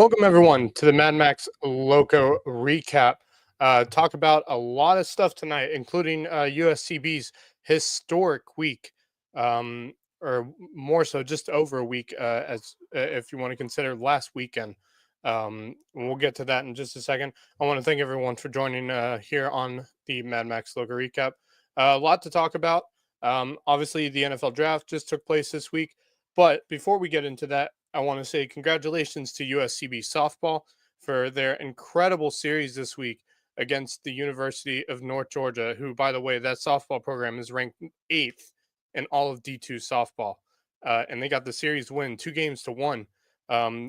Welcome everyone to the Mad Max Loco recap. Talk about a lot of stuff tonight, including USCB's historic week, or more so, just over a week, as if you want to consider last weekend. We'll get to that in just a second. I want to thank everyone for joining here on the Mad Max Loco recap. A lot to talk about. Obviously, the NFL draft just took place this week, but before we get into that, I want to say congratulations to USCB softball for their incredible series this week against the University of North Georgia, who, by the way, that softball program is ranked eighth in all of D2 softball. And they got the series win 2-1.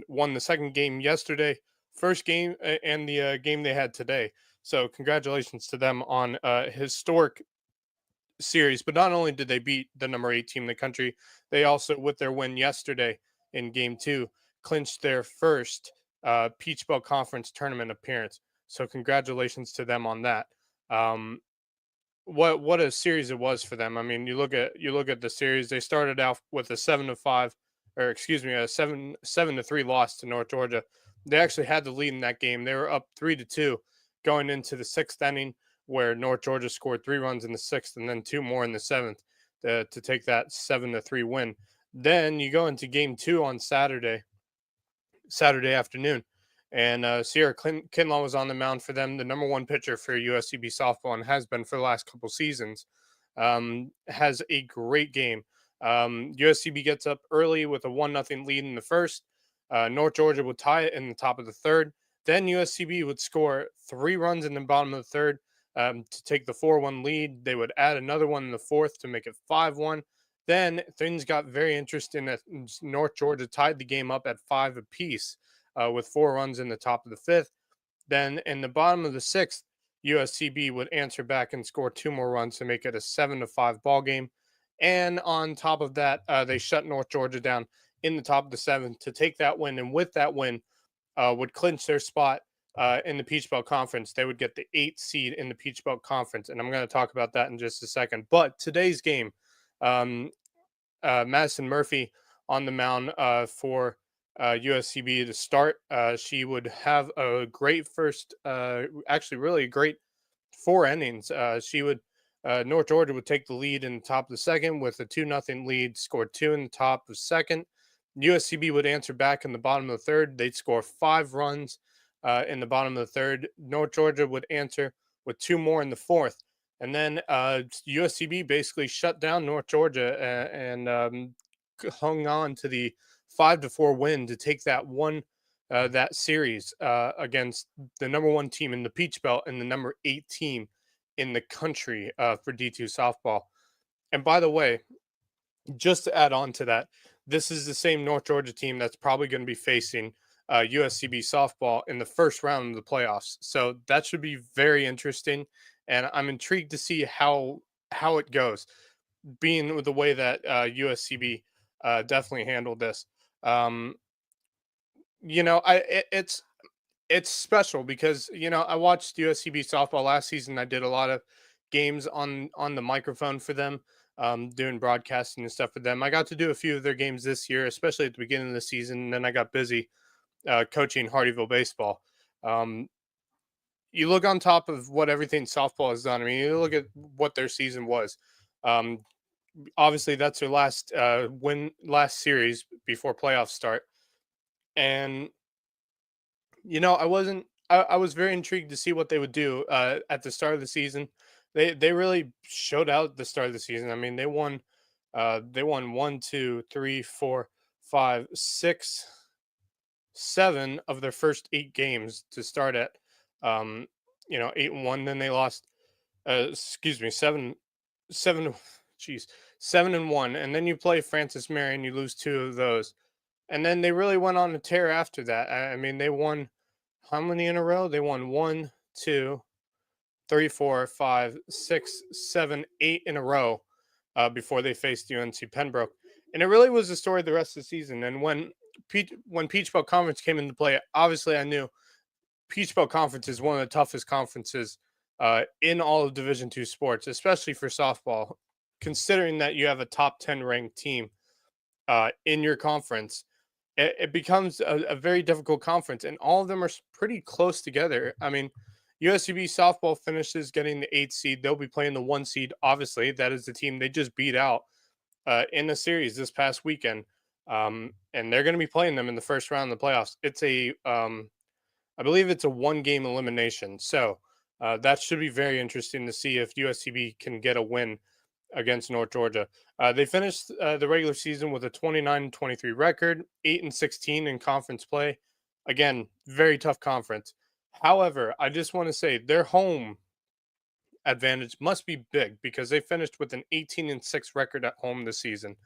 Won the second game yesterday, first game, and the game they had today. So, congratulations to them on a historic series. But not only did they beat the number 8 team in the country, they also, with their win yesterday, in game 2, clinched their first Peach Belt Conference tournament appearance. So congratulations to them on that. What a series it was for them. I mean, you look at the series. They started out with a 7-5, or excuse me, a 7-3 loss to North Georgia. They actually had the lead in that game. They were up 3-2 going into the sixth inning, where North Georgia scored 3 runs in the sixth and then 2 more in the seventh to take that 7-3 win. Then you go into game 2 on Saturday afternoon, and Sierra Kinlaw was on the mound for them, the number 1 pitcher for USCB softball, and has been for the last couple seasons. Has a great game. USCB gets up early with a 1-0 lead in the first. North Georgia would tie it in the top of the third. Then USCB would score 3 runs in the bottom of the third to take the 4-1 lead. They would add another one in the fourth to make it 5-1. Then things got very interesting as North Georgia tied the game up at 5 apiece with 4 runs in the top of the fifth. Then in the bottom of the sixth, USCB would answer back and score 2 more runs to make it a 7-5 ball game. And on top of that, they shut North Georgia down in the top of the seventh to take that win. And with that win, would clinch their spot in the Peach Belt Conference. They would get the 8th seed in the Peach Belt Conference. And I'm going to talk about that in just a second. But today's game, Madison Murphy on the mound for USCB to start. She would have a great first, actually really great 4 innings. North Georgia would take the lead in the top of the second with a 2-0 lead, scored 2 in the top of second. USCB would answer back in the bottom of the third. They'd score 5 runs in the bottom of the third. North Georgia would answer with 2 more in the fourth. And then USCB basically shut down North Georgia and hung on to the 5-4 win to take that series against the number 1 team in the Peach Belt and the number 8 team in the country for D2 softball. And by the way, just to add on to that, this is the same North Georgia team that's probably going to be facing USCB softball in the first round of the playoffs. So that should be very interesting. And I'm intrigued to see how it goes, being with the way that USCB definitely handled this. It's special because I watched USCB softball last season. I did a lot of games on the microphone for them, doing broadcasting and stuff for them. I got to do a few of their games this year, especially at the beginning of the season. And then I got busy coaching Hardyville baseball. You look on top of what everything softball has done. I mean, you look at what their season was. Obviously, that's their last series before playoffs start. And I was very intrigued to see what they would do at the start of the season. They really showed out at the start of the season. I mean, they won 1, 2, 3, 4, 5, 6, 7 of their first 8 games to start at. 8-1. Then they lost. 7-1, and then you play Francis Marion, you lose 2 of those, and then they really went on a tear after that. I mean, they won how many in a row? They won 1, 2, 3, 4, 5, 6, 7, 8 in a row before they faced UNC Pembroke, and it really was the story of the rest of the season. And when Peach Belt Conference came into play, obviously I knew Peach Belt Conference is one of the toughest conferences in all of Division II sports, especially for softball, considering that you have a top 10 ranked team in your conference. it becomes a very difficult conference, and all of them are pretty close together. I mean, USCB softball finishes getting the 8th seed. They'll be playing the 1 seed. Obviously, that is the team they just beat out in the series this past weekend, and they're going to be playing them in the first round of the playoffs. I believe it's a 1 game elimination, so that should be very interesting to see if USCB can get a win against North Georgia. They finished the regular season with a 29-23 record, 8-16 in conference play. Again, very tough conference. However, I just want to say their home advantage must be big because they finished with an 18-6 record at home this season.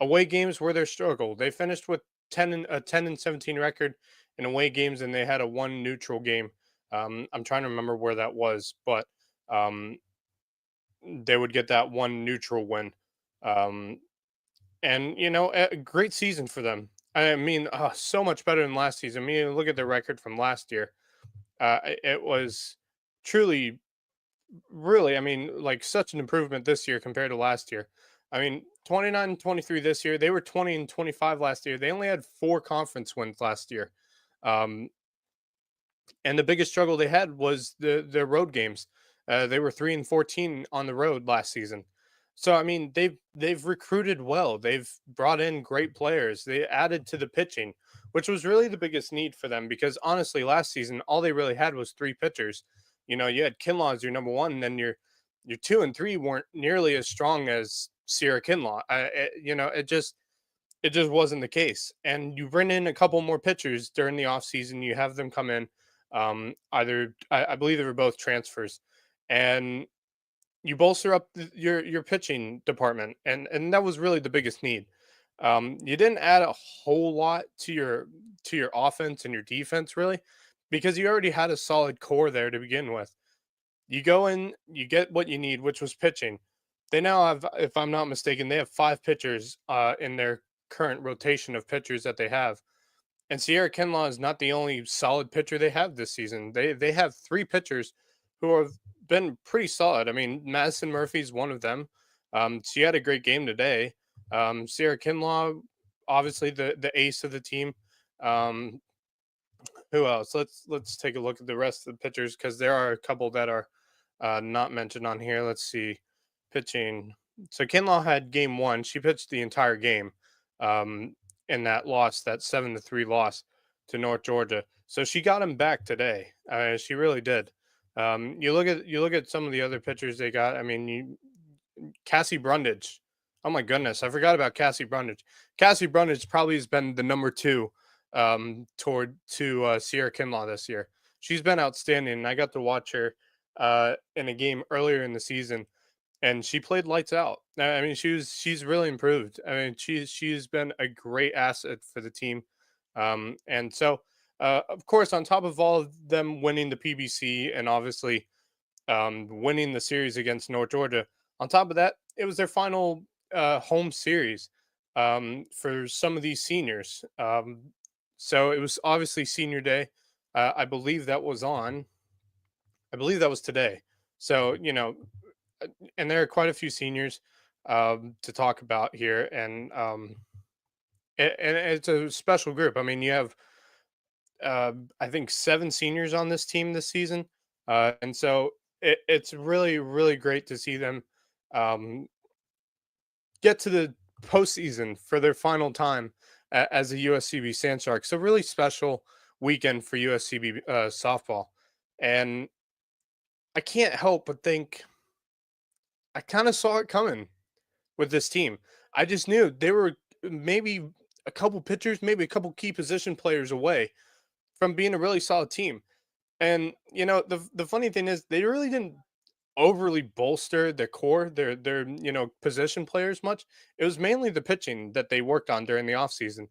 Away games were their struggle. They finished with 10-17 record in away games, and they had a 1 neutral game. I'm trying to remember where that was, but um, they would get that 1 neutral win. Um, and a great season for them. I mean, so much better than last season. I mean, look at the record from last year. It was truly, really, I mean, like such an improvement this year compared to last year. I mean, 29-23 this year. They were 20-25 last year. They only had 4 conference wins last year. Um, and the biggest struggle they had was their road games. They were 3-14 on the road last season. So I mean, they've recruited well. They've brought in great players. They added to the pitching, which was really the biggest need for them because honestly, last season all they really had was 3 pitchers. You had Kinlaw as your number one, and then your 2 and 3 weren't nearly as strong as Sierra Kinlaw. It just wasn't the case. And you bring in a couple more pitchers during the offseason. You have them come in. Either I believe they were both transfers, and you bolster up your pitching department, and that was really the biggest need. You didn't add a whole lot to your offense and your defense really, because you already had a solid core there to begin with. You go in, you get what you need, which was pitching. They now have, if I'm not mistaken, they have 5 pitchers in their current rotation of pitchers that they have. And Sierra Kinlaw is not the only solid pitcher they have this season. They have 3 pitchers who have been pretty solid. I mean, Madison Murphy's one of them. She had a great game today. Sierra Kinlaw, obviously the ace of the team. Um, who else? Let's take a look at the rest of the pitchers because there are a couple that are not mentioned on here. Let's see, pitching. So Kinlaw had game one. She pitched the entire game in that loss, that 7-3 loss to North Georgia. So she got him back today. She really did. You look at some of the other pitchers they got. I mean, Cassie Brundage. Oh my goodness, I forgot about Cassie Brundage. Cassie Brundage probably has been the number two toward to Sierra Kinlaw this year. She's been outstanding. And I got to watch her in a game earlier in the season, and she played lights out. I mean, she's really improved. I mean, she's been a great asset for the team, and so of course, on top of all of them winning the PBC and obviously winning the series against North Georgia, on top of that, it was their final home series for some of these seniors. So it was obviously senior day. I believe that was on. I believe that was today. So and there are quite a few seniors to talk about here, and it's a special group. I mean, you have I think 7 seniors on this team this season, and so it's really really great to see them um, get to the postseason for their final time as a USCB Sand Shark. So really special weekend for USCB softball, and I can't help but think I kind of saw it coming with this team. I just knew they were maybe a couple pitchers, maybe a couple key position players away from being a really solid team. And the funny thing is they really didn't overly bolster their core, their position players much. It was mainly the pitching that they worked on during the offseason.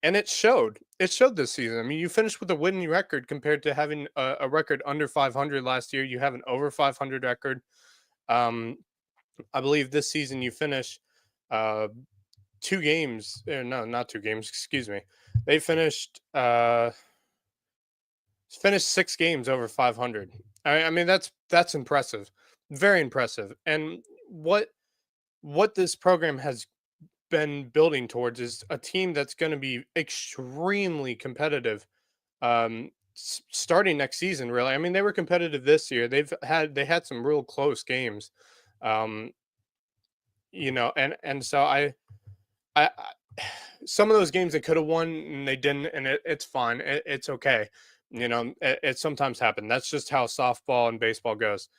And it showed. It showed this season. I mean, you finished with a winning record compared to having a record under 500 last year. You have an over 500 record. Um, I believe this season you finish uh, 2 games. No, not 2 games. Excuse me. They finished 6 games over 500. I mean, that's impressive, very impressive. And what this program has been building towards is a team that's going to be extremely competitive starting next season. Really, I mean, they were competitive this year. They had some real close games, um, and so I some of those games they could have won and they didn't, and it's fine. It's okay. It sometimes happens. That's just how softball and baseball goes.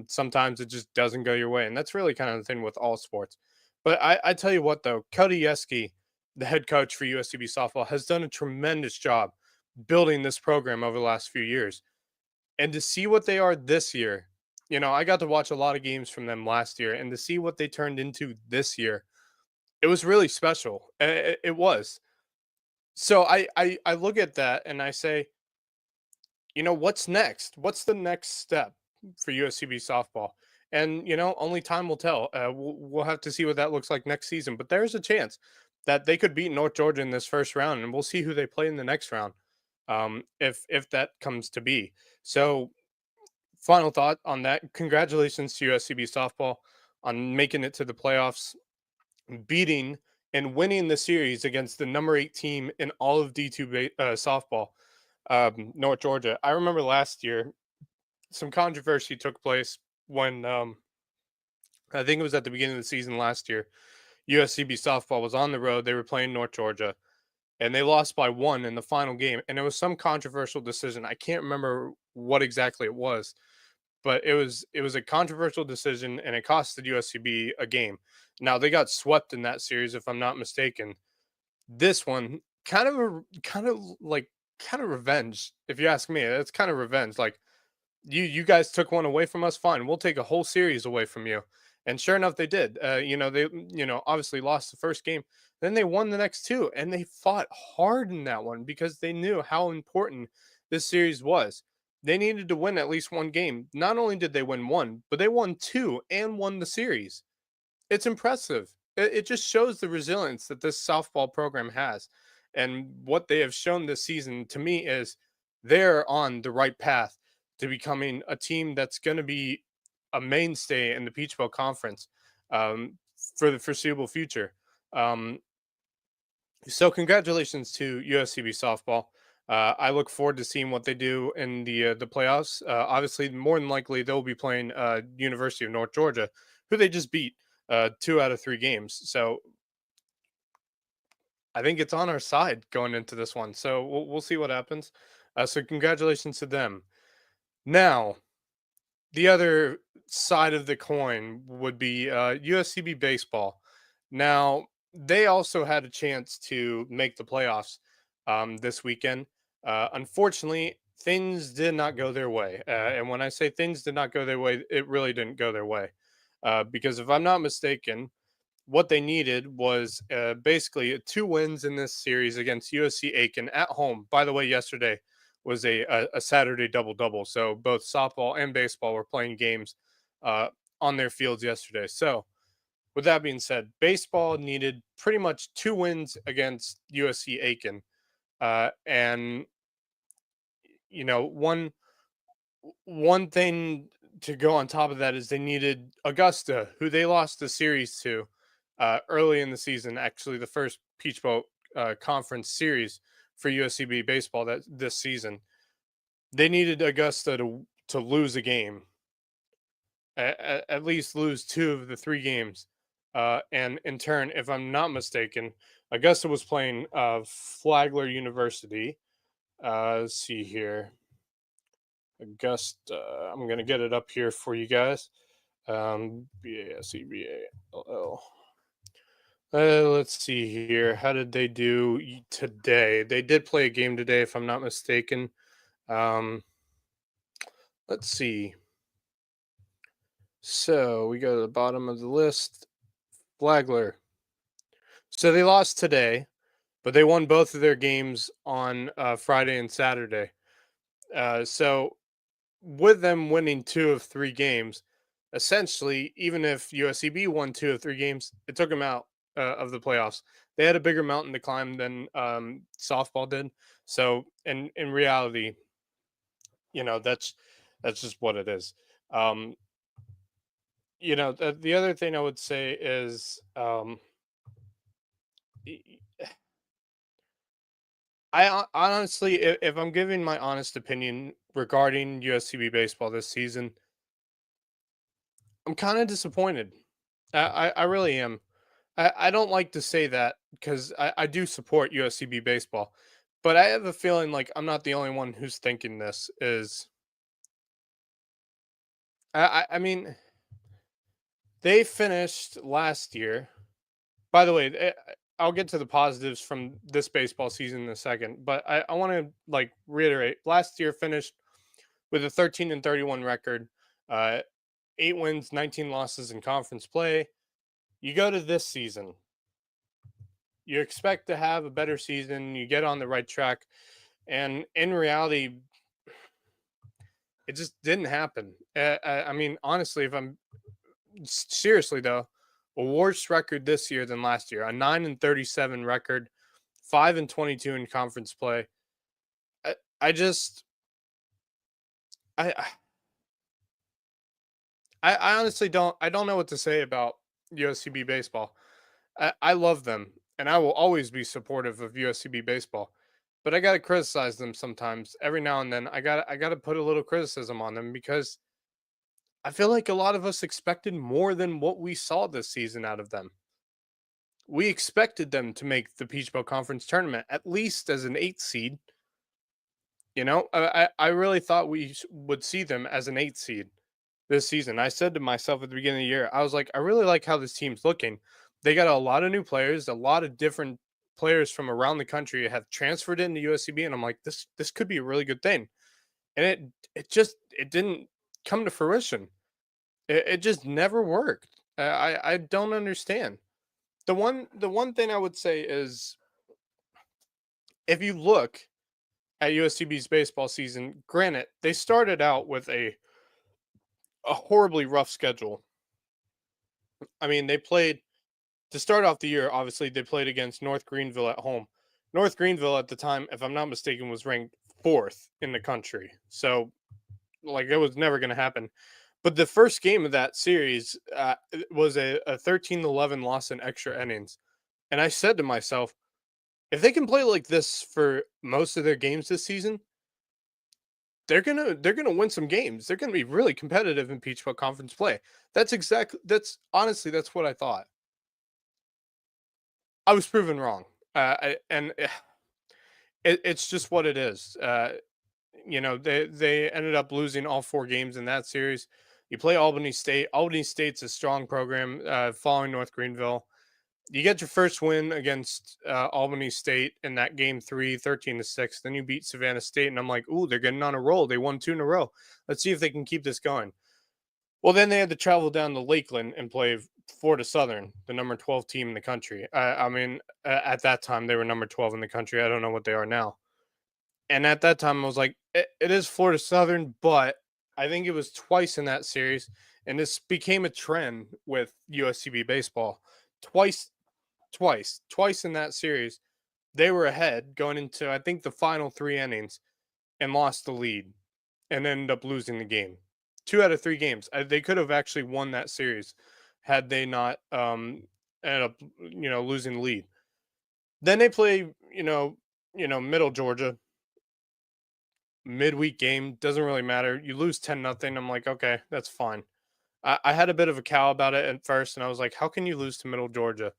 Sometimes it just doesn't go your way, and that's really kind of the thing with all sports. But I tell you what, though, Cody Yeski, the head coach for USCB softball, has done a tremendous job building this program over the last few years, and to see what they are this year. I got to watch a lot of games from them last year, and to see what they turned into this year, it was really special. It was. So I look at that and I say, what's next? What's the next step for USCB softball? And only time will tell. We'll have to see what that looks like next season. But there's a chance that they could beat North Georgia in this first round, and we'll see who they play in the next round, if that comes to be. So, final thought on that: congratulations to USCB softball on making it to the playoffs, beating and winning the series against the number 8 team in all of D2 softball, North Georgia. I remember last year some controversy took place when I think it was at the beginning of the season last year. USCB softball was on the road. They were playing North Georgia and they lost by 1 in the final game. And it was some controversial decision. I can't remember what exactly it was, but it was a controversial decision and it costed USCB a game. Now they got swept in that series, if I'm not mistaken. This one kind of revenge, if you ask me. It's kind of revenge. Like you guys took one away from us, fine. We'll take a whole series away from you. And sure enough, they did. They obviously lost the first game. Then they won the next two, and they fought hard in that one because they knew how important this series was. They needed to win at least one game. Not only did they win one, but they won two and won the series. It's impressive. It just shows the resilience that this softball program has. And what they have shown this season to me is they're on the right path to becoming a team that's going to be a mainstay in the Peach Belt Conference, for the foreseeable future. Um, so, congratulations to USCB softball. I look forward to seeing what they do in the playoffs. Obviously, more than likely they'll be playing University of North Georgia, who they just beat 2 out of 3 games. So I think it's on our side going into this one. So we'll see what happens. So congratulations to them. Now, the other side of the coin would be USCB baseball. Now, they also had a chance to make the playoffs this weekend. Unfortunately, things did not go their way. And when I say things did not go their way, it really didn't go their way. Because if I'm not mistaken, what they needed was basically 2 wins in this series against USC Aiken at home. By the way, yesterday was a Saturday double double, so both softball and baseball were playing games uh, on their fields yesterday. So, with that being said, baseball needed pretty much 2 wins against USC Aiken, and one thing to go on top of that is they needed Augusta, who they lost the series to early in the season. Actually, the first Peach Bowl conference series for USCB baseball that this season. They needed Augusta to lose a game, at least lose 2 of the 3 games, and in turn, if I'm not mistaken, Augusta was playing Flagler University. Let's see here. Augusta. I'm gonna get it up here for you guys. BASEBALL. Let's see here. How did they do today? They did play a game today, if I'm not mistaken. Um, let's see. So we go to the bottom of the list. Flagler. So they lost today, but they won both of their games on Friday and Saturday. So with them winning 2 of 3 games, essentially, even if USCB won 2 of 3 games, it took them out of the playoffs. They had a bigger mountain to climb than softball did. So, in reality, that's just what it is. Um, the other thing I would say is Honestly, if I'm giving my honest opinion regarding USCB baseball this season, I'm kind of disappointed. I really am. I don't like to say that because I do support USCB baseball, but I have a feeling like I'm not the only one who's thinking this. I mean, they finished last year. By the way, I'll get to the positives from this baseball season in a second, but I want to like reiterate. Last year finished with a 13-31 record, uh, 8 wins, 19 losses in conference play. You go to this season, you expect to have a better season. You get on the right track, and in reality, it just didn't happen. I mean, honestly, if I'm seriously though, a worse record this year than last year. A 9-37 record, 5-22 in conference play. I just I I honestly don't know what to say about USCB baseball. I love them and I will always be supportive of USCB baseball. But I gotta criticize them sometimes. Every now and then I gotta put a little criticism on them because I feel like a lot of us expected more than what we saw this season out of them. We expected them to make the Peach Bowl Conference tournament at least as an 8 seed. You know, I really thought would see them as an 8 seed this season. I said to myself at the beginning of the year, I was like, I really like how this team's looking. They got a lot of new players, a lot of different players from around the country have transferred into USCB, and I'm like, this could be a really good thing. And it didn't come to fruition. It just never worked. I don't understand. The one thing I would say is if you look at USCB's baseball season, granted, they started out with a horribly rough schedule. I mean, they played to start off the year, obviously, they played against North Greenville at home. North Greenville at the time, if I'm not mistaken, was ranked fourth in the country. So, like, it was never going to happen. But the first game of that series was a 13-11 loss in extra innings. And I said to myself, if they can play like this for most of their games this season, they're gonna win some games. They're gonna be really competitive in Peach Bowl Conference play. That's honestly that's what I thought. I was proven wrong, it's just what it is. You know they ended up losing all 4 games in that series. You play Albany State. Albany State's a strong program. Following North Greenville, you get your first win against Albany State in that game 3, 13-6. Then you beat Savannah State, and I'm like, ooh, they're getting on a roll. They won 2 in a row. Let's see if they can keep this going. Well, then they had to travel down to Lakeland and play Florida Southern, the number 12 team in the country. I mean, at that time they were number 12 in the country. I don't know what they are now. And at that time, I was like, it is Florida Southern, but I think it was twice in that series, and this became a trend with USCB baseball. Twice, twice in that series, they were ahead going into I think the final 3 innings and lost the lead and ended up losing the game. 2 out of 3 games, they could have actually won that series had they not ended up losing the lead. Then they play Middle Georgia midweek game, doesn't really matter. You lose 10-0. I'm like, okay, that's fine. I had a bit of a cow about it at first, and I was like, how can you lose to Middle Georgia?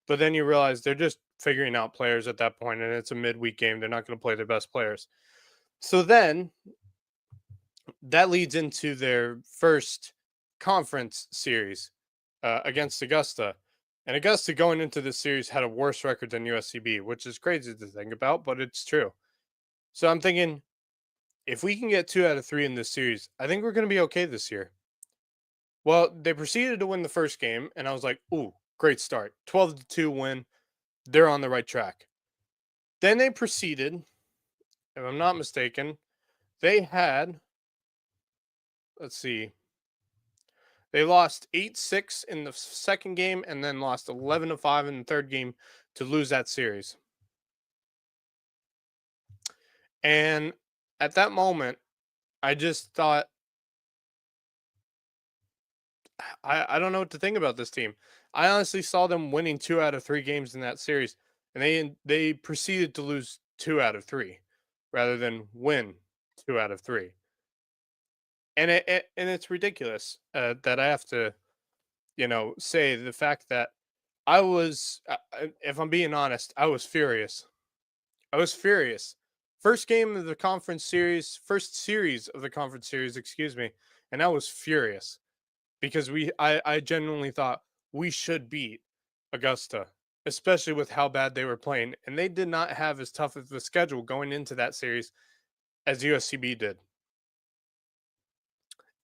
But then you realize they're just figuring out players at that point, and it's a midweek game. They're not going to play their best players. So then that leads into their first conference series against Augusta. And Augusta going into this series had a worse record than USCB, which is crazy to think about, but it's true. So I'm thinking if we can get 2 out of 3 in this series, I think we're going to be okay this year. Well, they proceeded to win the first game, and I was like, ooh, great start. 12-2 win. They're on the right track. Then they proceeded, if I'm not mistaken, they had, let's see, they lost 8-6 in the second game and then lost 11-5 in the third game to lose that series. And at that moment, I just thought, I don't know what to think about this team. I honestly saw them winning 2 out of 3 games in that series, and they proceeded to lose 2 out of 3 rather than win 2 out of 3. And it's ridiculous, that I have to, say the fact that if I'm being honest, I was furious. I was furious. First series of the conference series, excuse me, and I was furious because I genuinely thought we should beat Augusta, especially with how bad they were playing, and they did not have as tough of a schedule going into that series as USCB did.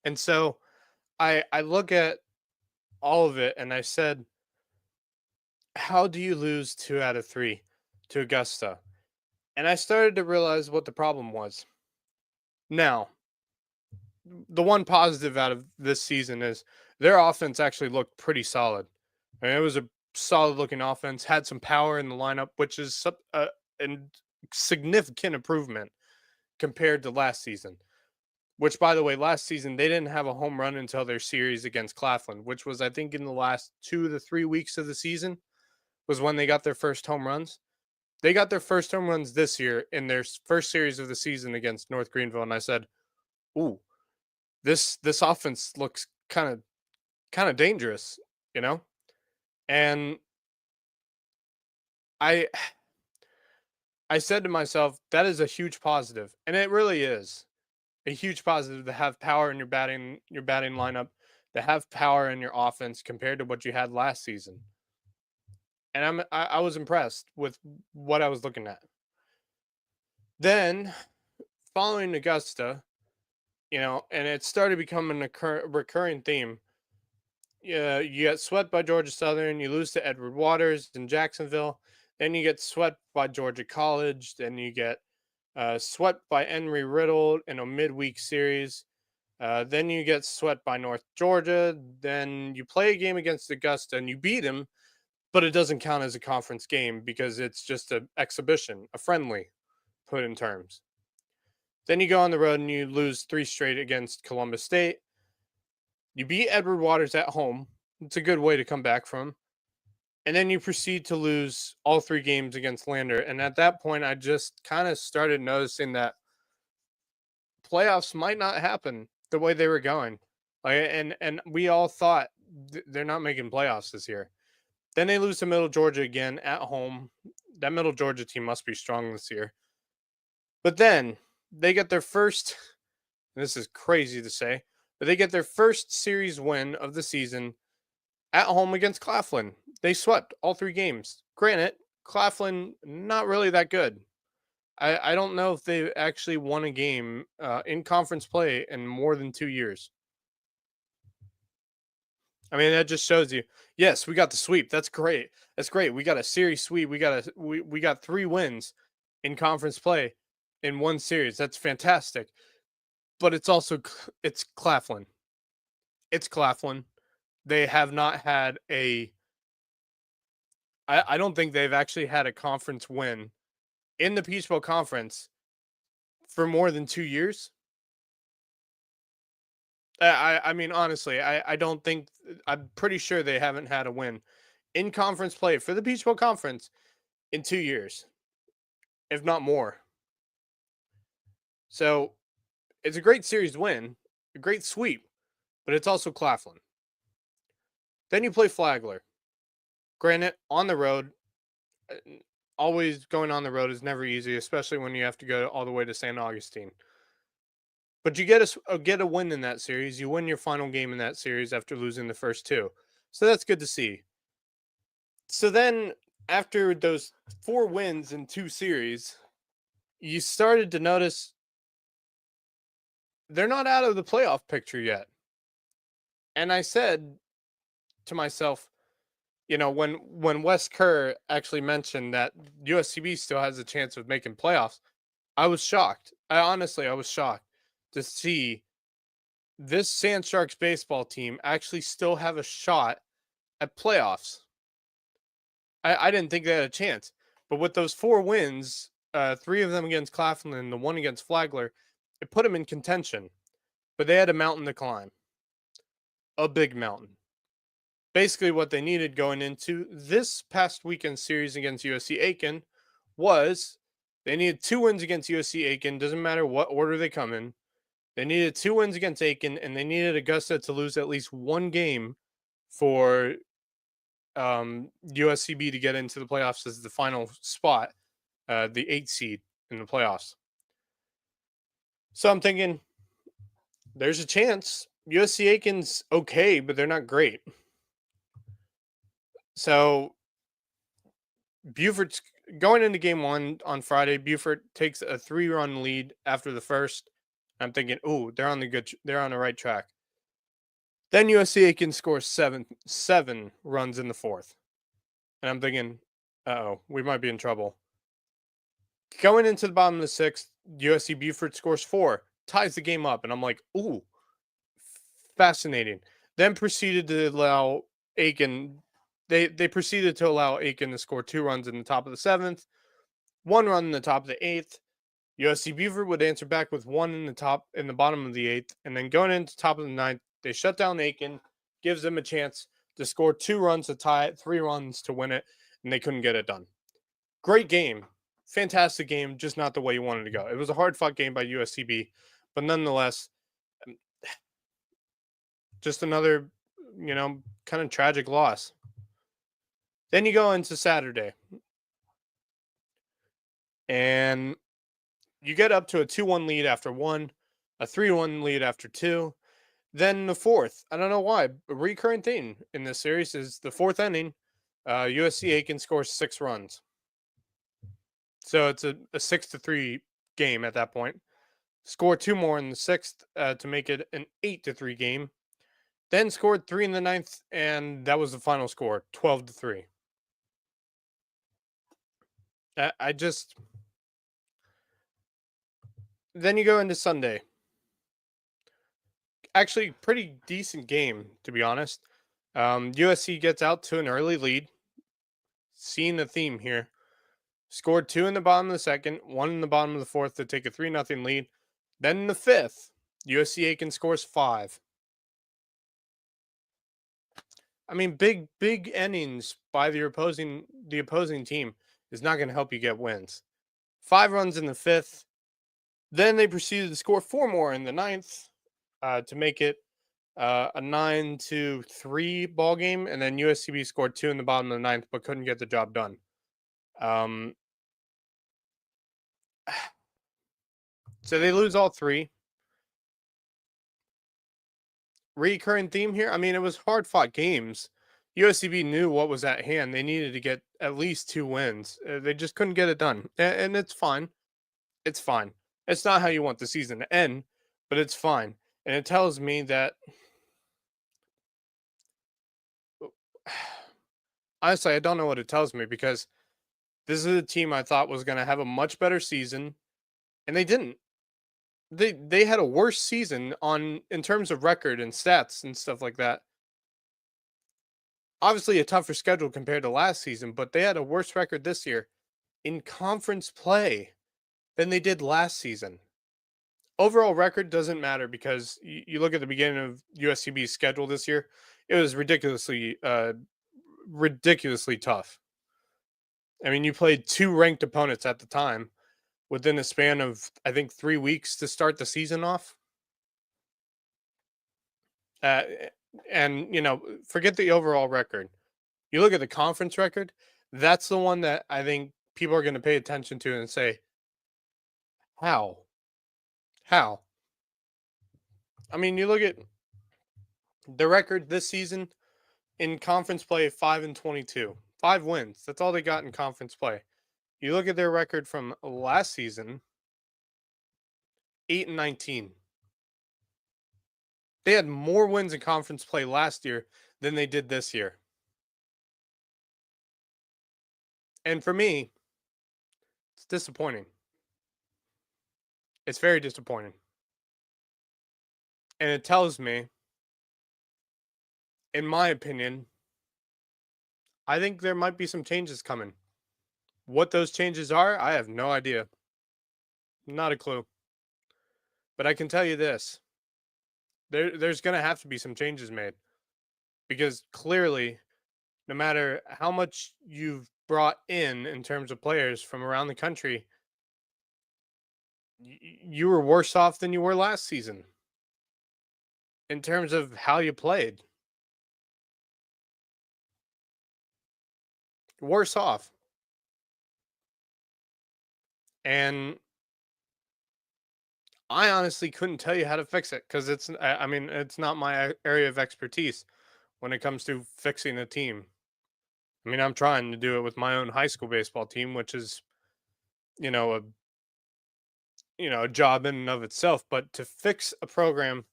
And so I look at all of it and I said, how do you lose 2 out of 3 to Augusta? And I started to realize what the problem was. Now, the one positive out of this season is their offense actually looked pretty solid. I mean, it was a solid looking offense, had some power in the lineup, which is a significant improvement compared to last season. Which, by the way, last season they didn't have a home run until their series against Claflin, which was, I think, in the last 2 to 3 weeks of the season was when they got their first home runs. They got their first home runs this year in their first series of the season against North Greenville, and I said, "Ooh, this offense looks kind of dangerous," you know. And I I said to myself, "That is a huge positive," and it really is a huge positive to have power in your batting lineup, to have power in your offense compared to what you had last season. And I was impressed with what I was looking at. Then following Augusta, and it started becoming a recurring theme. Yeah, you get swept by Georgia Southern, you lose to Edward Waters in Jacksonville, then you get swept by Georgia College, then you get swept by Emory Riddle in a midweek series. Then you get swept by North Georgia. Then you play a game against Augusta and you beat them, but it doesn't count as a conference game because it's just an exhibition, a friendly, put in terms. Then you go on the road and you lose 3 straight against Columbus State. You beat Edward Waters at home. It's a good way to come back from. And then you proceed to lose all 3 games against Lander. And at that point, I just kind of started noticing that playoffs might not happen the way they were going. And we all thought they're not making playoffs this year. Then they lose to Middle Georgia again at home. That Middle Georgia team must be strong this year. But then they get their first, this is crazy to say, but they get their first series win of the season at home against Claflin. They swept all 3 games. Granted, Claflin not really that good. I don't know if they've actually won a game in conference play in more than 2 years. I mean, that just shows you. Yes, we got the sweep. That's great. That's great. We got a series sweep. We got 3 wins in conference play in one series. That's fantastic. But it's Claflin. It's Claflin. They have not had a. I don't think they've actually had a conference win in the Peach Bowl Conference for more than 2 years. I mean, honestly, I don't think I'm pretty sure they haven't had a win in conference play for the Peach Bowl Conference in 2 years, if not more. So it's a great series win, a great sweep, but it's also Claflin. Then you play Flagler. Granted, on the road, uh, always going on the road is never easy, especially when you have to go all the way to St. Augustine. But you get a win in that series. You win your final game in that series after losing the first 2. So that's good to see. So then after those 4 wins in 2 series, you started to notice they're not out of the playoff picture yet. And I said to myself, when Wes Kerr actually mentioned that USCB still has a chance of making playoffs, I was shocked. I was shocked to see this Sand Sharks baseball team actually still have a shot at playoffs. I didn't think they had a chance. But with those 4 wins, 3 of them against Claflin and the one against Flagler, it put them in contention. But they had a mountain to climb. a big mountain. Basically, what they needed going into this past weekend series against USC Aiken was they needed 2 wins against USC Aiken. Doesn't matter what order they come in. They needed 2 wins against Aiken, and they needed Augusta to lose at least one game for USCB to get into the playoffs as the final spot, the 8th seed in the playoffs. So I'm thinking there's a chance. USC Aiken's okay, but they're not great. So Buford's going into game one on Friday. Buford takes a 3-run lead after the first. I'm thinking, oh, they're on the right track. Then USC Aiken scores seven runs in the fourth. And I'm thinking, we might be in trouble. Going into the bottom of the sixth, USC Buford scores 4, ties the game up. And I'm like, ooh, fascinating. Then proceeded to allow Aiken, they proceeded to allow Aiken to score 2 runs in the top of the 7th, 1 run in the top of the 8th. USC Buford would answer back with 1 in the bottom of the 8th. And then going into the top of the 9th, they shut down Aiken, gives them a chance to score 2 runs to tie it, 3 runs to win it, and they couldn't get it done. Great game. Fantastic game, just not the way you wanted to go. It was a hard-fought game by USCB, but nonetheless, just another, kind of tragic loss. Then you go into Saturday, and you get up to a 2-1 lead after 1, a 3-1 lead after 2. Then the fourth, I don't know why, a recurring theme in this series is the fourth inning, USC Aiken scores 6 runs. So it's a 6-3 game at that point. Score 2 more in the 6th to make it an 8-3 game. Then scored 3 in the 9th, and that was the final score, 12-3. Then you go into Sunday. Actually, pretty decent game, to be honest. USC gets out to an early lead. Seeing the theme here. Scored 2 in the bottom of the 2nd, 1 in the bottom of the 4th to take a 3-0 lead. Then in the 5th, USC Aiken scores 5. I mean, big innings by the opposing team is not going to help you get wins. 5 runs in the 5th. Then they proceeded to score 4 more in the 9th to make it a 9-3 ball game. And then USCB scored 2 in the bottom of the 9th, but couldn't get the job done. So they lose all 3. Recurring theme here. I mean, it was hard-fought games. USCB knew what was at hand. They needed to get at least 2 wins. They just couldn't get it done. And it's fine. It's fine. It's not how you want the season to end, but it's fine. And it tells me that honestly, I don't know what it tells me because this is a team I thought was going to have a much better season, and they didn't. They had a worse season in terms of record and stats and stuff like that. Obviously, a tougher schedule compared to last season, but they had a worse record this year in conference play than they did last season. Overall record doesn't matter because you look at the beginning of USCB's schedule this year, it was ridiculously tough. I mean, you played 2 ranked opponents at the time within a span of, I think, 3 weeks to start the season off. And, forget the overall record. You look at the conference record, that's the one that I think people are going to pay attention to and say, how? How? I mean, you look at the record this season in conference play, 5-22. 5 wins. That's all they got in conference play. You look at their record from last season, 8-19. They had more wins in conference play last year than they did this year. And for me, it's disappointing. It's very disappointing. And it tells me, in my opinion, I think there might be some changes coming. What those changes are, I have no idea. Not a clue. But I can tell you this. There's going to have to be some changes made. because clearly, no matter how much you've brought in terms of players from around the country, you were worse off than you were last season in terms of how you played. Worse off. And I honestly couldn't tell you how to fix it because I mean, it's not my area of expertise when it comes to fixing a team. I mean, I'm trying to do it with my own high school baseball team, which is, you know, a a job in and of itself. But to fix a program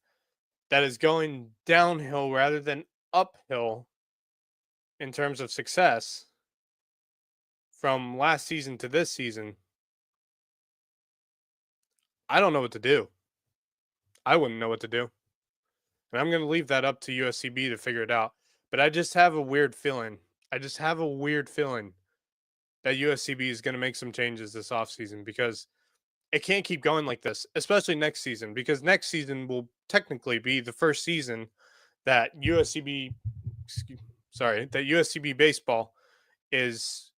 that is going downhill rather than uphill in terms of success from last season to this season, I don't know what to do. I wouldn't know what to do. And I'm going to leave that up to USCB to figure it out. But I just have a weird feeling. I just have a weird feeling that USCB is going to make some changes this offseason because it can't keep going like this, especially next season, because next season will technically be the first season that USCB baseball is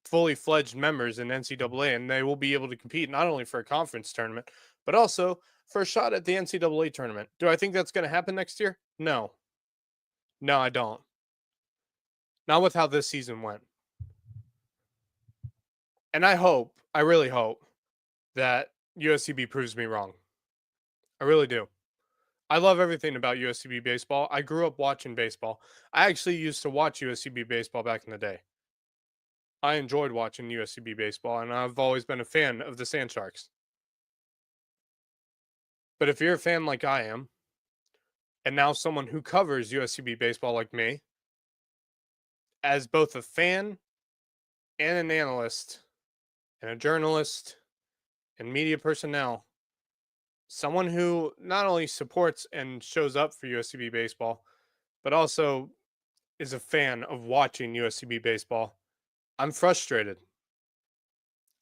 fully fledged members in NCAA, and they will be able to compete not only for a conference tournament, but also for a shot at the NCAA tournament. Do I think that's going to happen next year? No. No, I don't. Not with how this season went. And I really hope that USCB proves me wrong. I really do. I love everything about USCB baseball. I grew up watching baseball. I actually used to watch USCB baseball back in the day. I enjoyed watching USCB baseball, and I've always been a fan of the Sand Sharks. But if you're a fan like I am, and now someone who covers USCB baseball like me, as both a fan and an analyst and a journalist and media personnel, someone who not only supports and shows up for USCB baseball, but also is a fan of watching USCB baseball, I'm frustrated.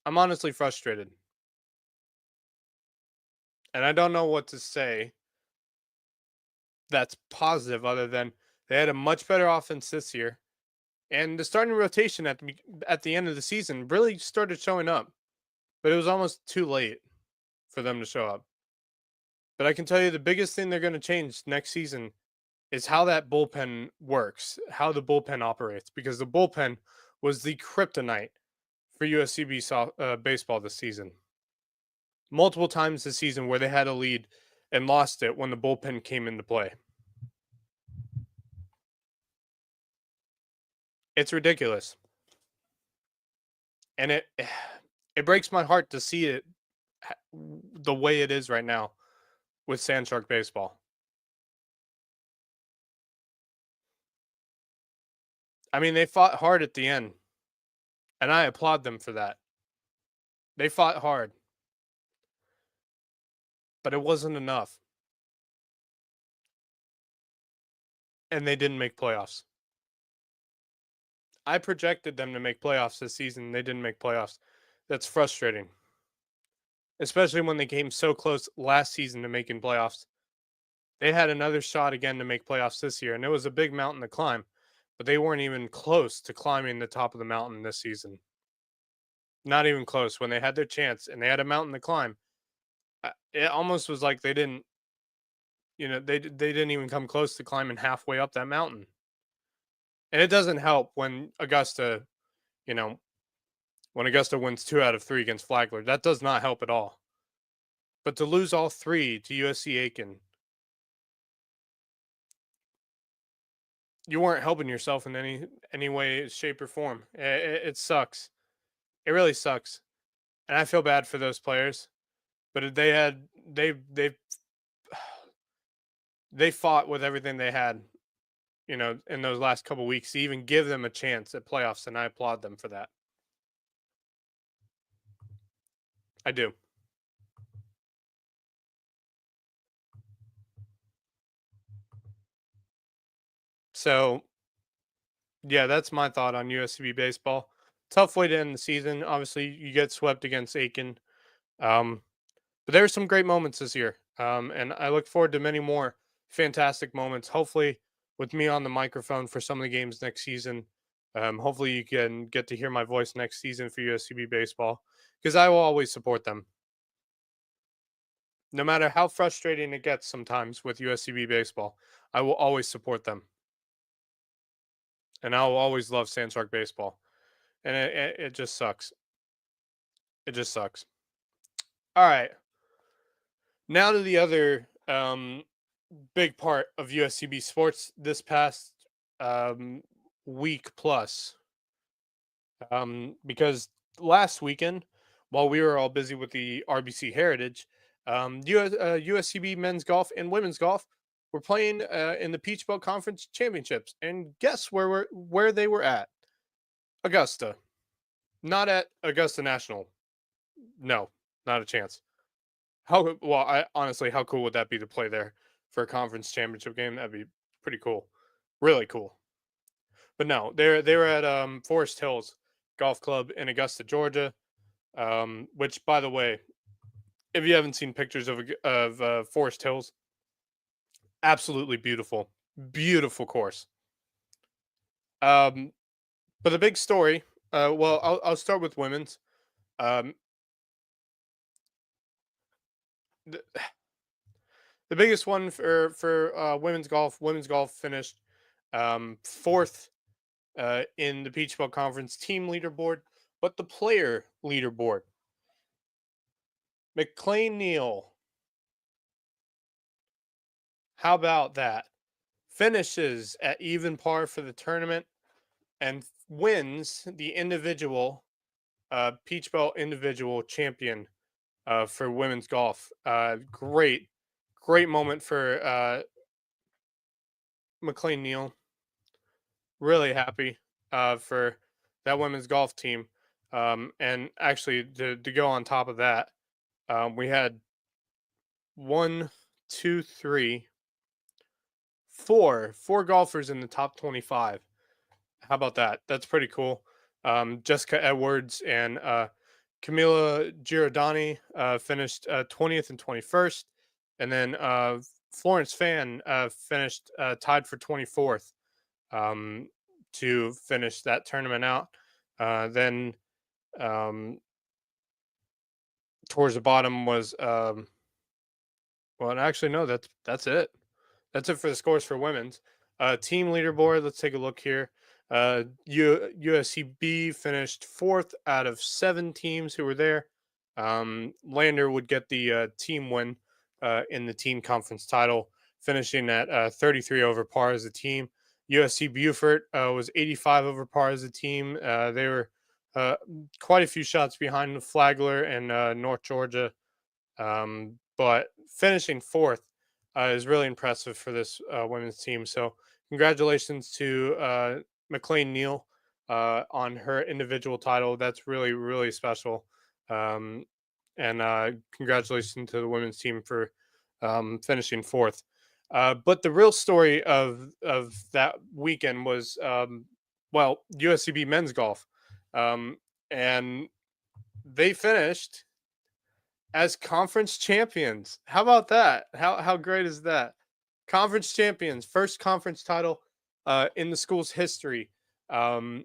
I'm honestly frustrated. And I don't know what to say that's positive other than they had a much better offense this year. And the starting rotation at the end of the season really started showing up, but it was almost too late for them to show up. But I can tell you the biggest thing they're going to change next season is how that bullpen works, how the bullpen operates, because the bullpen was the kryptonite for USCB baseball this season. Multiple times this season where they had a lead and lost it when the bullpen came into play. It's ridiculous. And it breaks my heart to see it the way it is right now with Sandshark baseball. I mean, they fought hard at the end, and I applaud them for that. They fought hard, but it wasn't enough. And they didn't make playoffs. I projected them to make playoffs this season. They didn't make playoffs. That's frustrating, especially when they came so close last season to making playoffs. They had another shot again to make playoffs this year, and it was a big mountain to climb, but they weren't even close to climbing the top of the mountain this season. Not even close. When they had their chance and they had a mountain to climb, it almost was like they didn't, they didn't even come close to climbing halfway up that mountain. And it doesn't help when Augusta, you know, when Augusta wins 2 out of 3 against Flagler. That does not help at all. But to lose all 3 to USC Aiken, you weren't helping yourself in any way, shape, or form. It sucks. It really sucks, and I feel bad for those players. But they fought with everything they had, in those last couple weeks to even give them a chance at playoffs, and I applaud them for that. I do. So, yeah, that's my thought on USCB baseball. Tough way to end the season. Obviously, you get swept against Aiken. But there were some great moments this year. And I look forward to many more fantastic moments. Hopefully, with me on the microphone for some of the games next season, hopefully you can get to hear my voice next season for USCB baseball because I will always support them. No matter how frustrating it gets sometimes with USCB baseball, I will always support them, and I will always love Sandshark baseball. And it just sucks. It just sucks. All right, now to the other big part of USCB sports this past um, week plus. Because last weekend, while we were all busy with the RBC Heritage, USCB men's golf and women's golf were playing in the Peach Belt Conference Championships. And guess where they were at? Augusta. Not at Augusta National. No, not a chance. I honestly, how cool would that be to play there for a conference championship game? That'd be pretty cool, really cool. But no, they were at Forest Hills Golf Club in Augusta, Georgia. Which, by the way, if you haven't seen pictures of Forest Hills, absolutely beautiful, beautiful course. But the big story, well, I'll start with women's. Um, the, the biggest one for women's golf. Women's golf finished fourth in the Peach Belt Conference team leaderboard, but the player leaderboard. McLean Neal. How about that? Finishes at even par for the tournament and wins the individual Peach Belt individual champion for women's golf. Great moment for McLean Neal. Really happy for that women's golf team. And actually, to go on top of that, we had one, two, three, four golfers in the top 25. How about that? That's pretty cool. Jessica Edwards and Camila Giordani finished 20th and 21st. And then Florence Fan finished tied for 24th to finish that tournament out. Then towards the bottom was, well, actually, no, that's it. That's it for the scores for women's. Team leaderboard, let's take a look here. USCB finished fourth out of 7 teams who were there. Lander would get the team win in the team conference title, finishing at 33 over par as a team. USC Beaufort was 85 over par as a team. They were quite a few shots behind Flagler and North Georgia, but finishing fourth is really impressive for this women's team. So congratulations to McLean Neal on her individual title. That's really, really special. And congratulations to the women's team for finishing fourth. But the real story of that weekend was, well, USCB men's golf. And they finished as conference champions. How about that? How great is that? Conference champions, first conference title in the school's history. So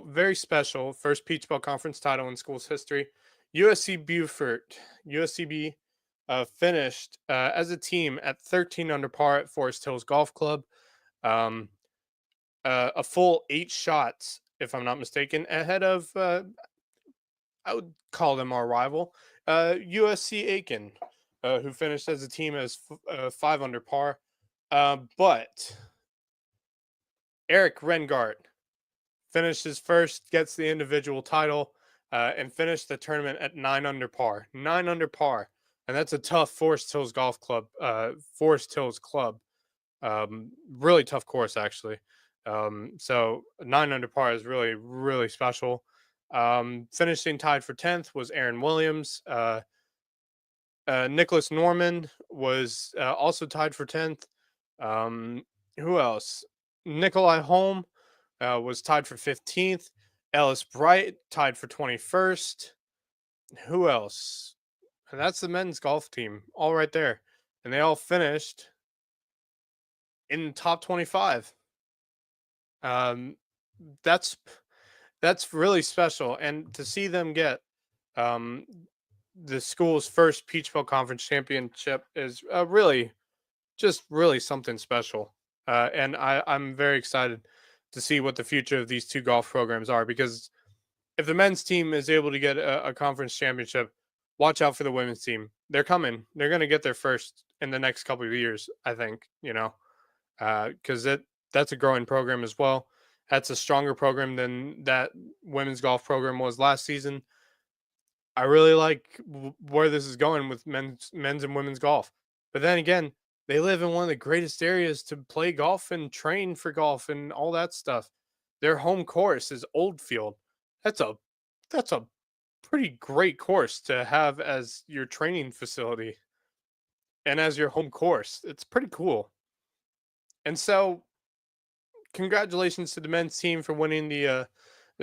very special, first Peach Belt Conference title in school's history. USC Beaufort, USCB finished as a team at 13 under par at Forest Hills Golf Club. A full 8 shots, if I'm not mistaken, ahead of I would call them our rival, USC Aiken, who finished as a team as 5 under par. But Eric Rengart finishes first, gets the individual title, and finished the tournament at 9 under par. 9 under par. And that's a tough Forest Hills Golf Club, Forest Hills Club. Really tough course, actually. So 9 under par is really, really special. Finishing tied for 10th was Aaron Williams. Nicholas Norman was also tied for 10th. Who else? Nikolai Holm was tied for 15th. Ellis Bright tied for 21st. Who else? And that's the men's golf team, all right there. and they all finished in the top 25. Um, that's that's really special, and to see them get um, the school's first Peach Belt Conference championship is really just really something special. And I'm very excited to see what the future of these two golf programs are because if the men's team is able to get a conference championship, watch out for the women's team. They're coming. They're going to get their first in the next couple of years, I think, because that's a growing program as well. That's a stronger program than that women's golf program was last season. I really like where this is going with men's and women's golf. But then again, they live in one of the greatest areas to play golf and train for golf and all that stuff. Their home course is Oldfield. That's a that's a pretty great course to have as your training facility and as your home course. It's pretty cool. And so congratulations to the men's team for winning the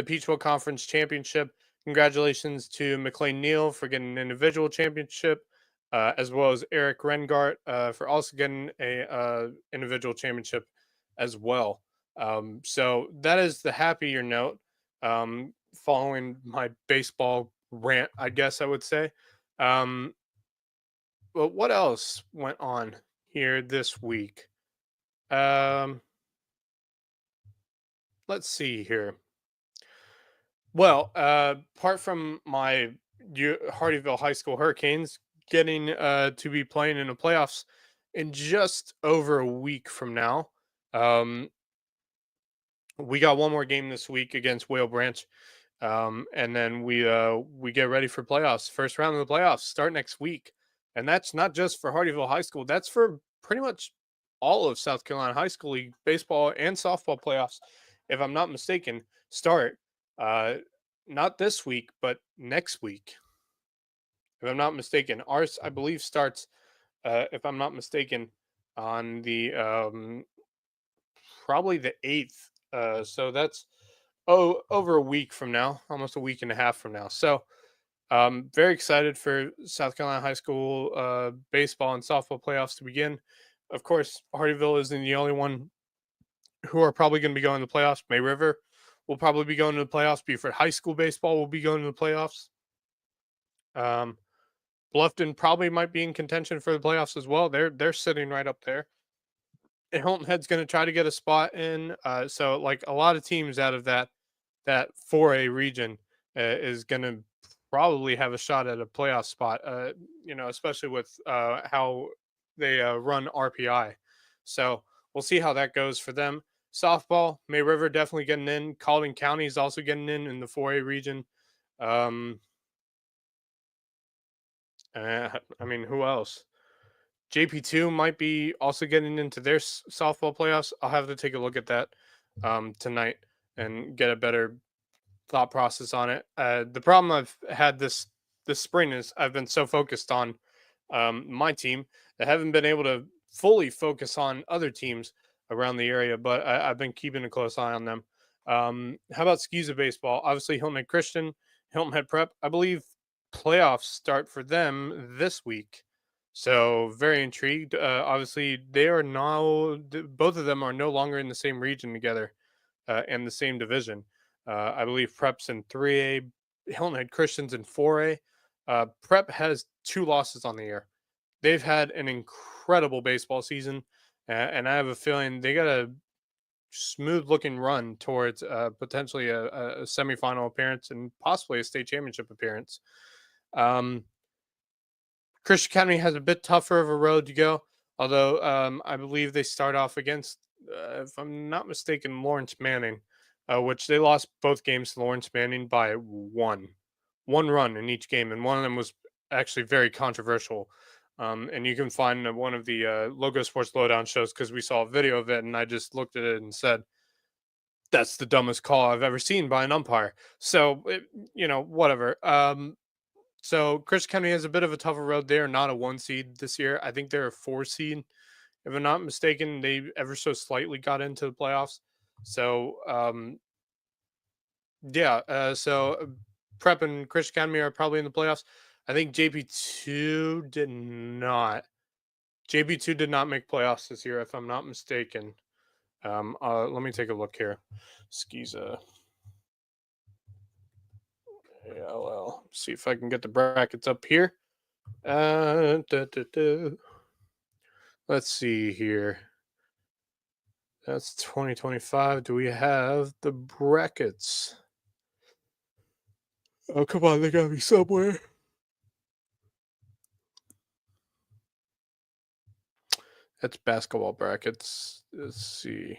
Peach Bowl Conference championship. Congratulations to McLean Neal for getting an individual championship, as well as Eric Rengart for also getting a individual championship as well. So that is the happier note. Following my baseball rant, I guess I would say. Um, but what else went on here this week? Um, let's see here. Well, apart from my Hardyville High School Hurricanes getting to be playing in the playoffs in just over a week from now, um, we got one more game this week against Whale Branch, and then we get ready for playoffs. First round of the playoffs start next week, and that's not just for Hardyville High School. That's for pretty much all of South Carolina High School League baseball and softball playoffs. If I'm not mistaken, start uh, not this week, but next week. If I'm not mistaken, ours I believe starts. If I'm not mistaken, on the probably the 8th. So that's over a week from now, almost a week and a half from now. So very excited for South Carolina High School baseball and softball playoffs to begin. Of course, Hardyville isn't the only one who are probably going to be going to the playoffs. May River will probably be going to the playoffs. Beaufort High School baseball will be going to the playoffs. Um, Bluffton probably might be in contention for the playoffs as well. They're sitting right up there. And Hilton Head's going to try to get a spot in. So like a lot of teams out of that 4A region is going to probably have a shot at a playoff spot. Especially with how they run RPI. So we'll see how that goes for them. Softball, May River definitely getting in. Paulding County is also getting in the 4A region. I mean, who else? JP2 might be also getting into their softball playoffs. I'll have to take a look at that tonight and get a better thought process on it. The problem I've had this spring is I've been so focused on my team that I haven't been able to fully focus on other teams around the area, but I've been keeping a close eye on them. How about Skeeza baseball? Obviously, Hilton Head Christian, Hilton Head Prep. I believe playoffs start for them this week. So very intrigued. Obviously, they are now both of them are no longer in the same region together and the same division. I believe Prep's in 3A, Hilton Head Christian's in 4A. Prep has 2 losses on the year. They've had an incredible baseball season, and I have a feeling they got a smooth looking run towards potentially a semifinal appearance and possibly a state championship appearance. Um, Christian Academy has a bit tougher of a road to go, although I believe they start off against, if I'm not mistaken, Lawrence Manning, which they lost both games to Lawrence Manning by one run in each game, and one of them was actually very controversial. And you can find one of the LowcoSports Lowdown shows because we saw a video of it, and I just looked at it and said, "That's the dumbest call I've ever seen by an umpire." So, whatever. So Christian County has a bit of a tougher road. They are not a 1 seed this year. I think they're a 4 seed. If I'm not mistaken, they ever so slightly got into the playoffs. So yeah. Prep and Christian Academy are probably in the playoffs. I think JP2 did not. JB2 did not make playoffs this year, if I'm not mistaken. Let me take a look here. Skiza. ALL. See if I can get the brackets up here. Let's see here. That's 2025. Do we have the brackets? Oh, come on. They gotta be somewhere. That's basketball brackets. Let's see.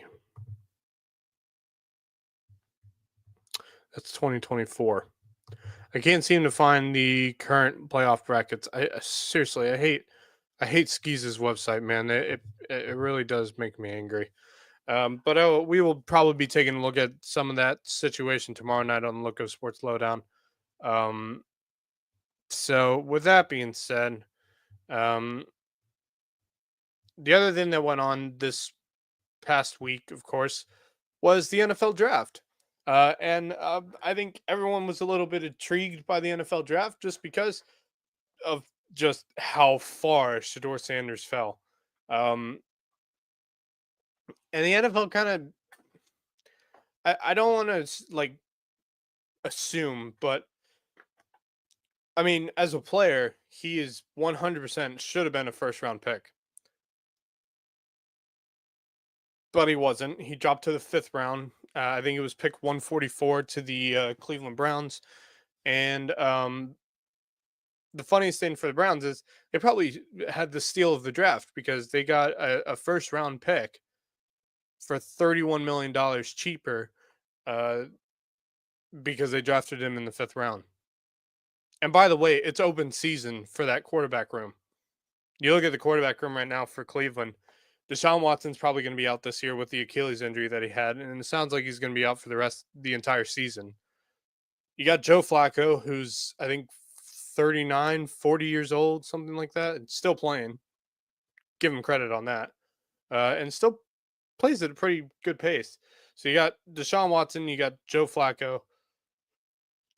That's 2024. I can't seem to find the current playoff brackets. I seriously, I hate Skeez's website, man. It really does make me angry. But we will probably be taking a look at some of that situation tomorrow night on Loco Sports Lowdown. Um, so with that being said, um, the other thing that went on this past week, of course, was the NFL draft. And I think everyone was a little bit intrigued by the NFL draft just because of just how far Shador Sanders fell. Um, and the NFL kind of, I don't want to like assume, but I mean, as a player, he is 100% should have been a first round pick, but he wasn't. He dropped to the fifth round. I think it was pick 144 to the Cleveland Browns. And the funniest thing for the Browns is they probably had the steal of the draft because they got a first round pick for $31 million cheaper uh, because they drafted him in the fifth round. And by the way, it's open season for that quarterback room. You look at the quarterback room right now for Cleveland. Deshaun Watson's probably going to be out this year with the Achilles injury that he had, and it sounds like he's going to be out for the entire season. You got Joe Flacco, who's I think 39, 40 years old, something like that, and still playing. Give him credit on that. And still plays at a pretty good pace. So you got Deshaun Watson, you got Joe Flacco.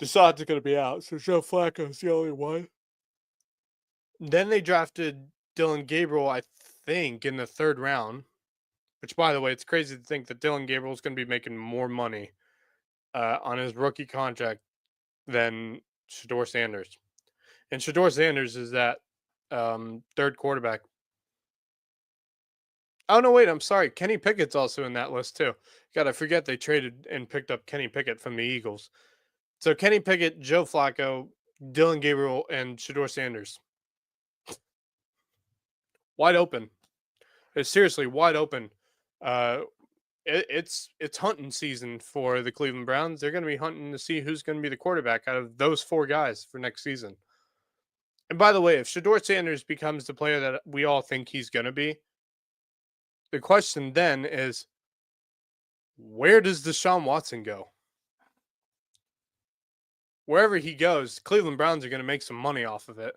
Desaad's going to be out, so Joe Flacco's the only one. Then they drafted Dylan Gabriel, I think, in the third round. Which, by the way, it's crazy to think that Dylan Gabriel is going to be making more money on his rookie contract than Shador Sanders. And Shador Sanders is that third quarterback. Oh no, wait, I'm sorry. Kenny Pickett's also in that list too. God, I forget they traded and picked up Kenny Pickett from the Eagles. So Kenny Pickett, Joe Flacco, Dylan Gabriel, and Shador Sanders. Wide open. It's seriously wide open. Uh, it's hunting season for the Cleveland Browns. They're going to be hunting to see who's going to be the quarterback out of those four guys for next season. And by the way, if Shador Sanders becomes the player that we all think he's going to be, the question then is, where does Deshaun Watson go? Wherever he goes, Cleveland Browns are going to make some money off of it.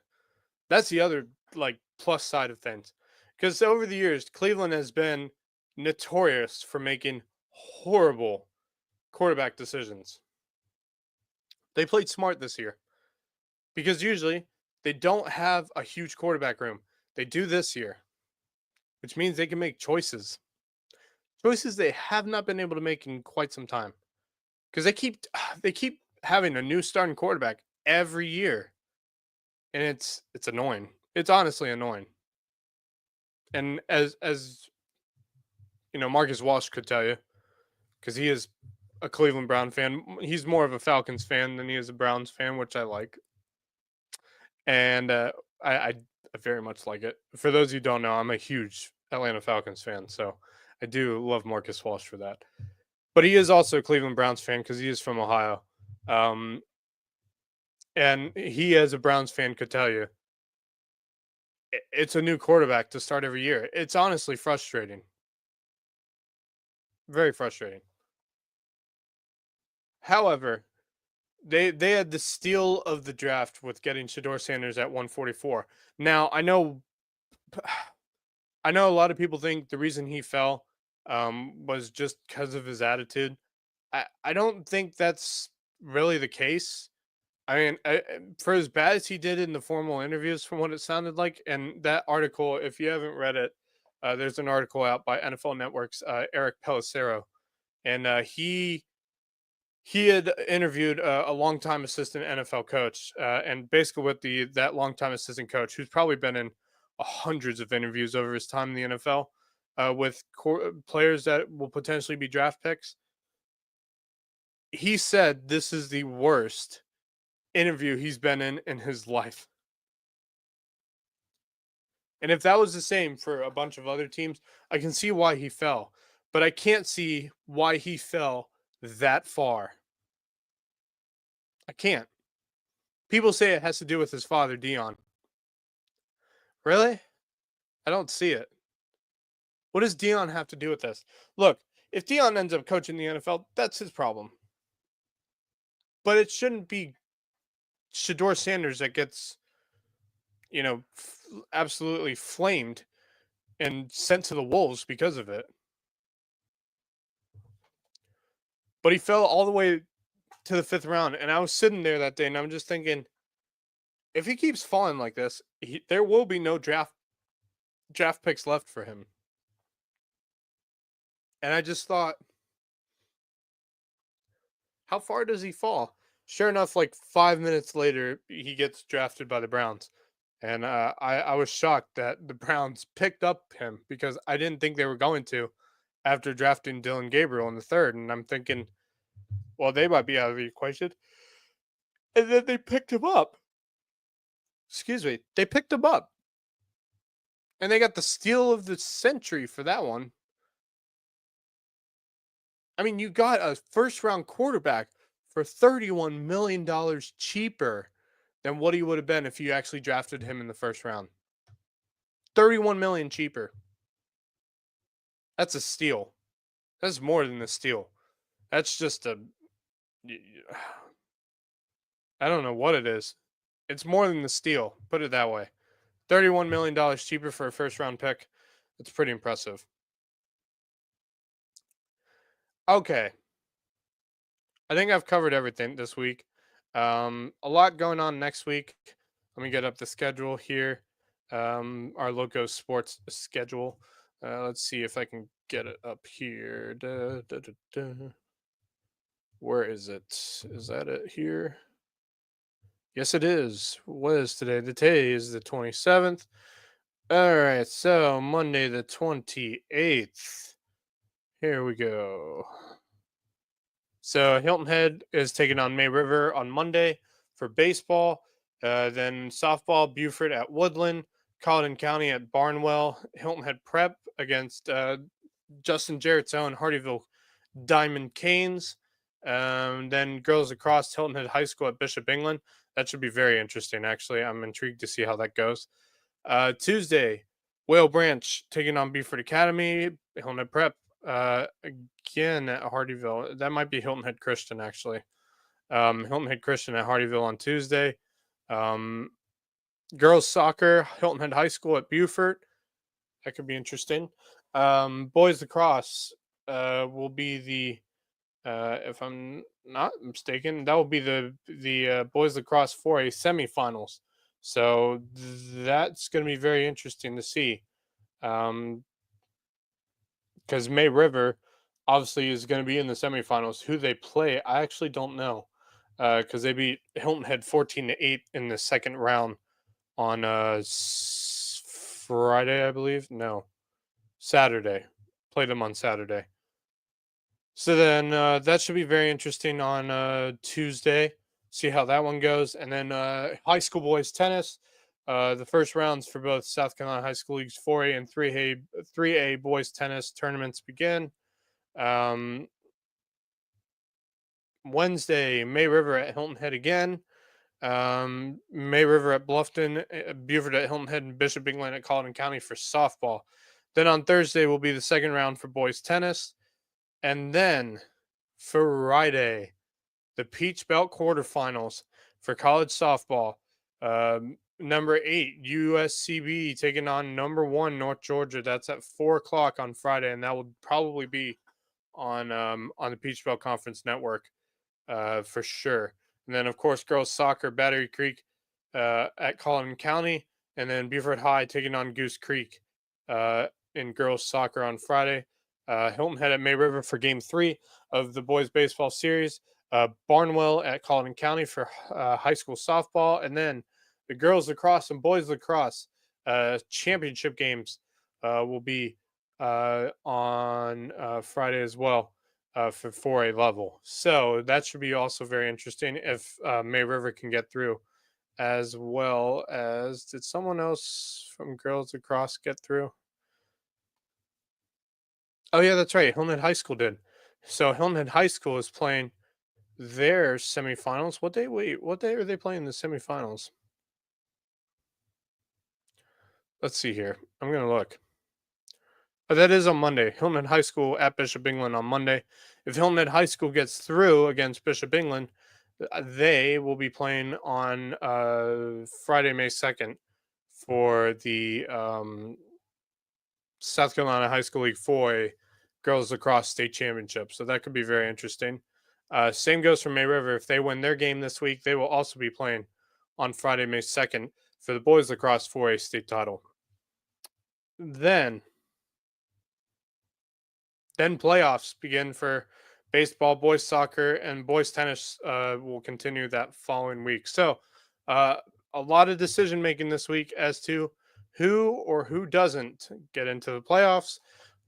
That's the other like plus side of things. Because over the years, Cleveland has been notorious for making horrible quarterback decisions. They played smart this year because usually they don't have a huge quarterback room. They do this year, which means they can make choices they have not been able to make in quite some time because they keep having a new starting quarterback every year, and it's annoying. It's honestly annoying. And as you know, Marcus Walsh could tell you because he is a Cleveland Brown fan. He's more of a Falcons fan than he is a Browns fan, which I like. And I very much like it. For those who don't know, I'm a huge Atlanta Falcons fan, so I do love Marcus Walsh for that. But he is also a Cleveland Browns fan because he is from Ohio. Um, and he, as a Browns fan, could tell you it's a new quarterback to start every year. It's honestly frustrating. Very frustrating. However, they had the steal of the draft with getting Shador Sanders at 144. Now, I know a lot of people think the reason he fell was just because of his attitude. I don't think that's really the case. I mean, for as bad as he did in the formal interviews, from what it sounded like, and that article, if you haven't read it, there's an article out by NFL Network's Eric Pelissero, and he had interviewed a longtime assistant NFL coach, and basically with that longtime assistant coach, who's probably been in hundreds of interviews over his time in the NFL, with players that will potentially be draft picks. He said this is the worst interview he's been in his life. And if that was the same for a bunch of other teams, I can see why he fell, but I can't see why he fell that far. I can't. People say it has to do with his father, Dion. Really? I don't see it. What does Dion have to do with this? Look, if Dion ends up coaching the NFL, that's his problem. But it shouldn't be Shador Sanders that gets, absolutely flamed and sent to the wolves because of it. But he fell all the way to the 5th round, and I was sitting there that day, and I'm just thinking, if he keeps falling like this, there will be no draft picks left for him. And I just thought, how far does he fall? Sure enough, like 5 minutes later, he gets drafted by the Browns. And I was shocked that the Browns picked up him because I didn't think they were going to after drafting Dylan Gabriel in the 3rd. And I'm thinking, well, they might be out of the equation. And then they picked him up. Excuse me. They picked him up. And they got the steal of the century for that one. I mean, you got a 1st-round quarterback for $31 million cheaper than what he would have been if you actually drafted him in the 1st round. $31 million cheaper. That's a steal. That's more than a steal. That's just I don't know what it is. It's more than the steal. Put it that way. $31 million cheaper for a 1st-round pick. It's pretty impressive. Okay. I think I've covered everything this week. A lot going on next week. Let me get up the schedule here. Our LowcoSports schedule. Let's see if I can get it up here. Where is it? Is that it here? Yes, it is. What is today? Today is the 27th. All right, so Monday the 28th. Here we go. So Hilton Head is taking on May River on Monday for baseball. Then softball, Buford at Woodland, Colleton County at Barnwell, Hilton Head Prep against Justin Jarrett's own Hardyville Diamond Canes. Then girls across Hilton Head High School at Bishop England. That should be very interesting, actually. I'm intrigued to see how that goes. Tuesday, Whale Branch taking on Buford Academy, Hilton Head Prep. Again at Hardyville. That might be Hilton Head Christian, actually. Hilton Head Christian at Hardyville on Tuesday. Girls soccer, Hilton Head High School at Buford. That could be interesting. Boys lacrosse will be the, if I'm not mistaken, that will be the boys lacrosse 4A semifinals. So that's going to be very interesting to see. Because May River obviously is going to be in the semifinals. Who they play, I actually don't know. Because they beat Hilton Head 14-8 in the 2nd round on Friday, I believe. No, Saturday. Played them on Saturday. So then that should be very interesting on Tuesday. See how that one goes. And then high school boys tennis. The 1st rounds for both South Carolina High School Leagues 4A and 3A boys tennis tournaments begin. Wednesday, May River at Hilton Head again. May River at Bluffton, Buford at Hilton Head, and Bishop England at Colleton County for softball. Then on Thursday will be the 2nd round for boys tennis. And then Friday, the Peach Belt quarterfinals for college softball. Number 8, USCB taking on number 1, North Georgia. That's at 4:00 on Friday, and that will probably be on the Peach Belt Conference Network for sure. And then, of course, girls soccer, Battery Creek at Collin County. And then Beaufort High taking on Goose Creek in girls soccer on Friday. Hilton Head at May River for game 3 of the boys baseball series. Barnwell at Collin County for high school softball. And then the girls lacrosse and boys lacrosse championship games will be on Friday as well for 4A level. So that should be also very interesting if May River can get through, as well as did someone else from girls lacrosse get through? Oh yeah, that's right. Hilton Head High School did. So Hilton Head High School is playing their semifinals. What day? Wait, what day are they playing the semifinals? Let's see here. I'm gonna look. That is on Monday. Hilton Head High School at Bishop England on Monday. If Hilton Head High School gets through against Bishop England, they will be playing on Friday, May 2nd for the South Carolina High School League 4A Girls Lacrosse State Championship. So that could be very interesting. Same goes for May River. If they win their game this week, they will also be playing on Friday, May 2nd for the Boys Lacrosse 4A state title. Then playoffs begin for baseball, boys soccer, and boys tennis will continue that following week. So a lot of decision making this week as to who or who doesn't get into the playoffs,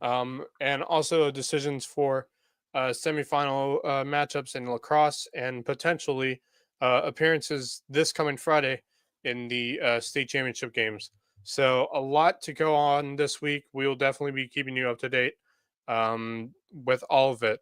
and also decisions for semifinal matchups in lacrosse and potentially appearances this coming Friday in the state championship games. So a lot to go on this week. We will definitely be keeping you up to date with all of it.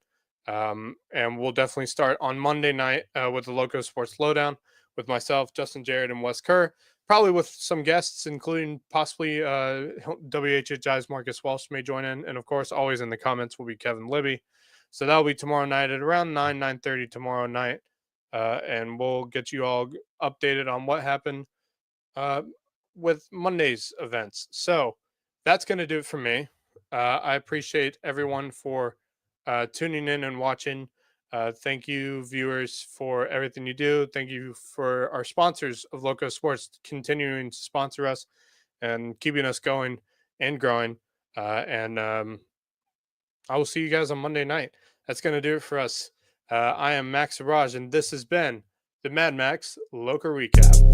And we'll definitely start on Monday night with the LowcoSports Lowdown with myself, Justin Jarrett, and Wes Kerr, probably with some guests, including possibly WHHI's Marcus Walsh may join in. And of course, always in the comments will be Kevin Libby. So that'll be tomorrow night at around 9:30 tomorrow night. And we'll get you all updated on what happened with Monday's events. So that's going to do it for me. I appreciate everyone for tuning in and watching. Thank you, viewers, for everything you do. Thank you for our sponsors of LowcoSports continuing to sponsor us and keeping us going and growing. And I will see you guys on Monday night. That's going to do it for us. I am Max Raj, and this has been the Mad Max Loco Recap.